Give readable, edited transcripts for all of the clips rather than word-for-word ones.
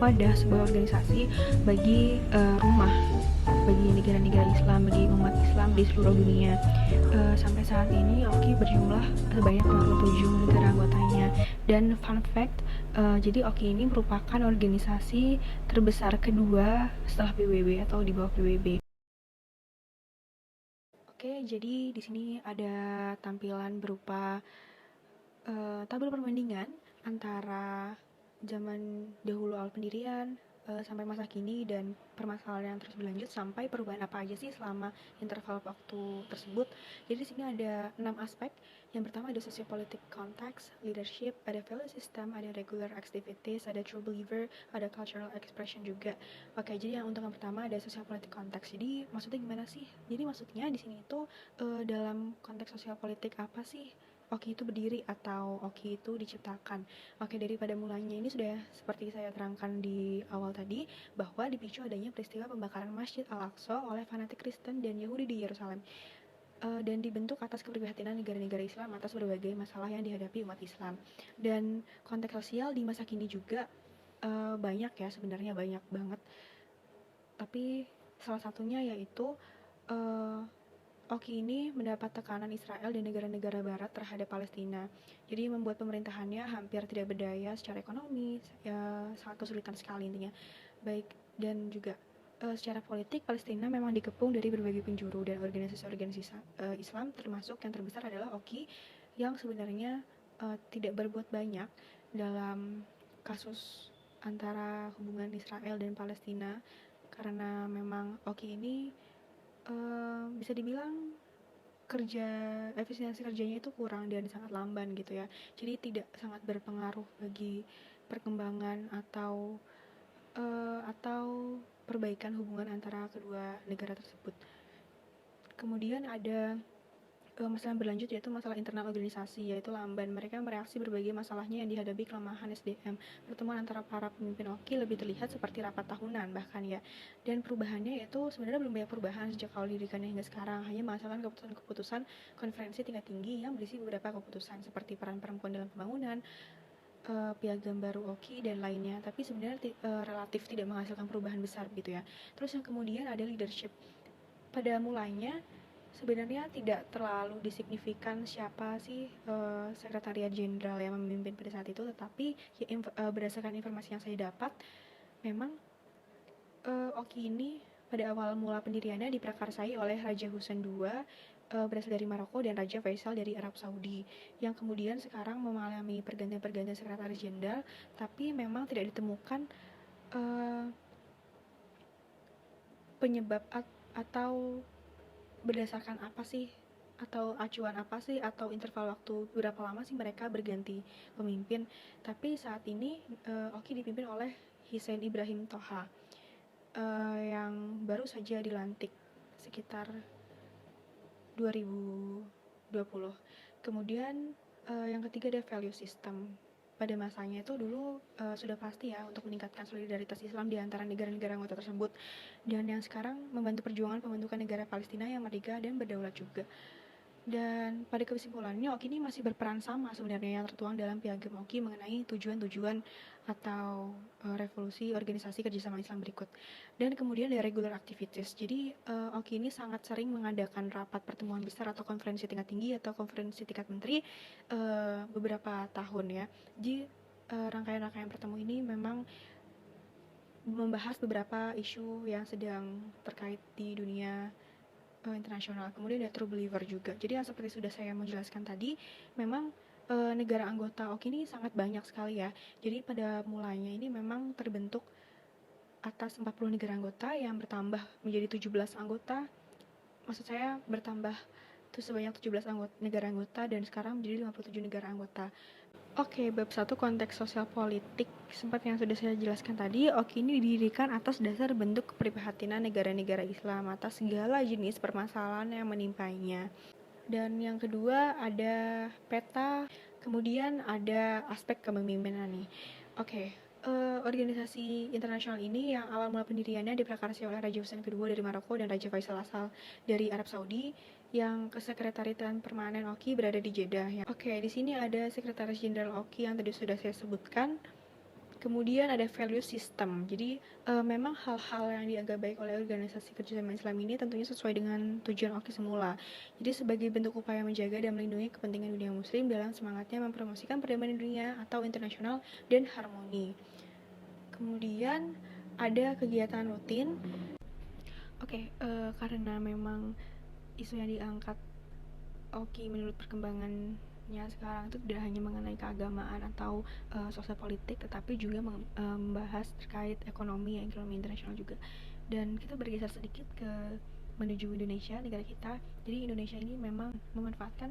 wadah, sebuah organisasi bagi rumah, bagi negara-negara Islam, bagi umat Islam di seluruh dunia. Sampai saat ini OKI berjumlah sebanyak 57 negara anggotanya. Dan fun fact, jadi OKI ini merupakan organisasi terbesar kedua setelah PBB atau di bawah PBB. Oke, jadi di sini ada tampilan berupa tabel perbandingan antara zaman dahulu awal pendirian sampai masa kini dan permasalahan yang terus berlanjut sampai perubahan apa aja sih selama interval waktu tersebut. Jadi di sini ada 6 aspek. Yang pertama ada sociopolitical context, leadership, ada value system, ada regular activities, ada true believer, ada cultural expression juga. Oke, jadi yang untuk yang pertama ada sociopolitical context. Jadi maksudnya gimana sih? Jadi maksudnya di sini itu dalam konteks sosial politik apa sih Oki itu berdiri atau Oki itu diciptakan. Oke, daripada mulanya ini sudah seperti saya terangkan di awal tadi, bahwa dipicu adanya peristiwa pembakaran Masjid Al-Aqsa oleh fanatik Kristen dan Yahudi di Yerusalem. Dan dibentuk atas keprihatinan negara-negara Islam atas berbagai masalah yang dihadapi umat Islam. Dan konteks sosial di masa kini juga banyak ya, sebenarnya banyak banget. Tapi salah satunya yaitu Oki ini mendapat tekanan Israel dan negara-negara barat terhadap Palestina. Jadi membuat pemerintahannya hampir tidak berdaya secara ekonomi, ya sangat kesulitan sekali intinya. Baik, dan juga secara politik Palestina memang dikepung dari berbagai penjuru dan organisasi-organisasi Islam, termasuk yang terbesar adalah Oki yang sebenarnya tidak berbuat banyak dalam kasus antara hubungan Israel dan Palestina, karena memang Oki ini bisa dibilang efisiensi kerjanya itu kurang dan sangat lamban gitu ya. Jadi tidak sangat berpengaruh bagi perkembangan atau perbaikan hubungan antara kedua negara tersebut. Kemudian ada masalah yang berlanjut yaitu masalah internal organisasi, yaitu lamban. Mereka mereaksi berbagai masalahnya yang dihadapi kelemahan SDM. Pertemuan antara para pemimpin OKI lebih terlihat seperti rapat tahunan bahkan ya. Dan perubahannya yaitu sebenarnya belum banyak perubahan sejak awal didirikannya hingga sekarang. Hanya menghasilkan keputusan-keputusan konferensi tingkat tinggi yang berisi beberapa keputusan seperti peran perempuan dalam pembangunan, piagam baru OKI dan lainnya. Tapi sebenarnya relatif tidak menghasilkan perubahan besar gitu ya. Terus yang kemudian ada leadership. Pada mulanya sebenarnya tidak terlalu disignifikan siapa sih sekretariat jenderal yang memimpin pada saat itu, tetapi ya, berdasarkan informasi yang saya dapat, memang OKI ini pada awal mula pendiriannya diprakarsai oleh Raja Hussein II berasal dari Maroko dan Raja Faisal dari Arab Saudi, yang kemudian sekarang mengalami pergantian-pergantian sekretaris jenderal, tapi memang tidak ditemukan penyebab atau berdasarkan apa sih, atau acuan apa sih, atau interval waktu berapa lama sih mereka berganti pemimpin. Tapi saat ini Oki dipimpin oleh Hussein Ibrahim Toha yang baru saja dilantik sekitar 2020. Kemudian yang ketiga ada value system. Pada masanya itu dulu sudah pasti ya untuk meningkatkan solidaritas Islam di antara negara-negara anggota tersebut, dan yang sekarang membantu perjuangan pembentukan negara Palestina yang merdeka dan berdaulat juga. Dan pada kesimpulannya OKI ini masih berperan sama sebenarnya yang tertuang dalam piagam OKI mengenai tujuan-tujuan atau revolusi organisasi kerjasama Islam berikut. Dan kemudian ada regular activities. Jadi OKI ini sangat sering mengadakan rapat pertemuan besar atau konferensi tingkat tinggi atau konferensi tingkat menteri beberapa tahun ya. Jadi rangkaian-rangkaian pertemuan ini memang membahas beberapa isu yang sedang terkait di dunia internasional. Kemudian ada true believer juga. Jadi yang seperti sudah saya menjelaskan tadi, memang negara anggota OKI ini sangat banyak sekali ya. Jadi pada mulanya ini memang terbentuk atas 40 negara anggota yang bertambah menjadi 17 anggota. Maksud saya bertambah itu sebanyak 17 negara anggota dan sekarang menjadi 57 negara anggota. Oke, bab 1 konteks sosial politik. Seperti yang sudah saya jelaskan tadi, OKI ini didirikan atas dasar bentuk keprihatinan negara-negara Islam atas segala jenis permasalahan yang menimpanya. Dan yang kedua ada peta, kemudian ada aspek kepemimpinan nih. Oke, organisasi internasional ini yang awal mula pendiriannya diprakarsai oleh Raja Hussein II dari Maroko dan Raja Faisal asal dari Arab Saudi, yang kesekretariatan permanen OKI berada di Jeddah. Oke, di sini ada sekretaris jenderal OKI yang tadi sudah saya sebutkan. Kemudian ada value system. Jadi memang hal-hal yang dianggap baik oleh organisasi kerjasama Islam ini tentunya sesuai dengan tujuan OKI semula. Jadi sebagai bentuk upaya menjaga dan melindungi kepentingan dunia muslim dalam semangatnya mempromosikan perdamaian dunia atau internasional dan harmoni. Kemudian ada kegiatan rutin. Karena memang isu yang diangkat OKI menurut perkembangannya sekarang itu tidak hanya mengenai keagamaan atau sosial politik, tetapi juga membahas terkait ekonomi internasional juga. Dan kita bergeser sedikit ke menuju Indonesia, negara kita. Jadi Indonesia ini memang memanfaatkan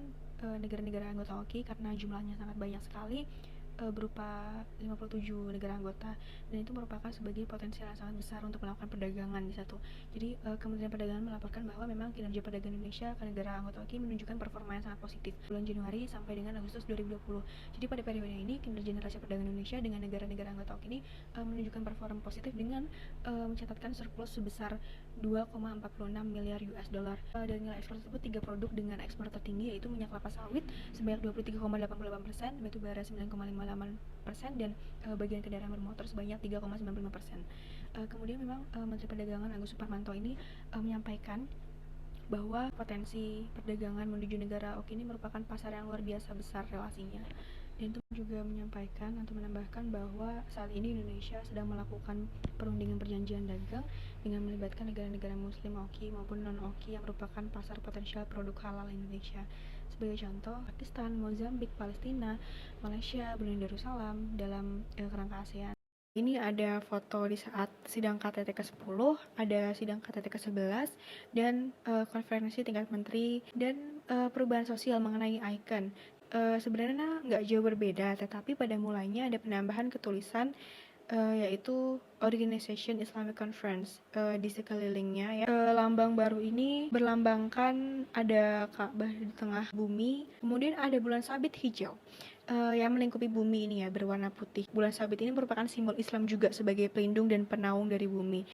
negara-negara anggota OKI karena jumlahnya sangat banyak sekali, berupa 57 negara anggota, dan itu merupakan sebagai potensial yang sangat besar untuk melakukan perdagangan di satu. Jadi Kementerian Perdagangan melaporkan bahwa memang kinerja perdagangan Indonesia ke negara anggota OKI menunjukkan performa yang sangat positif bulan Januari sampai dengan Agustus 2020. Jadi pada periode ini kinerja neraca perdagangan Indonesia dengan negara-negara anggota OKI ini menunjukkan performa positif dengan mencatatkan surplus sebesar 2,46 miliar US dollar. Dari nilai ekspor tersebut, 3 produk dengan ekspor tertinggi yaitu minyak kelapa sawit sebanyak 23,88%, batu bara 9,58%, dan bagian kendaraan bermotor sebanyak 3,95%. Kemudian memang Menteri Perdagangan Agus Suparmanto ini menyampaikan bahwa potensi perdagangan menuju negara OKI ini merupakan pasar yang luar biasa besar relasinya. Dan itu juga menyampaikan atau menambahkan bahwa saat ini Indonesia sedang melakukan perundingan perjanjian dagang dengan melibatkan negara-negara muslim OKI maupun non-OKI yang merupakan pasar potensial produk halal Indonesia. Sebagai contoh, Pakistan, Mozambik, Palestina, Malaysia, Brunei Darussalam dalam kerangka ASEAN. Ini ada foto di saat sidang KTT ke-10, ada sidang KTT ke-11, dan konferensi tingkat menteri dan perubahan sosial mengenai icon. Sebenarnya nggak jauh berbeda, tetapi pada mulanya ada penambahan ketulisan yaitu Organization Islamic Conference di sekelilingnya ya. Lambang baru ini berlambangkan ada Ka'bah di tengah bumi, kemudian ada bulan sabit hijau yang melingkupi bumi ini ya, berwarna putih. Bulan sabit ini merupakan simbol Islam juga sebagai pelindung dan penaung dari bumi.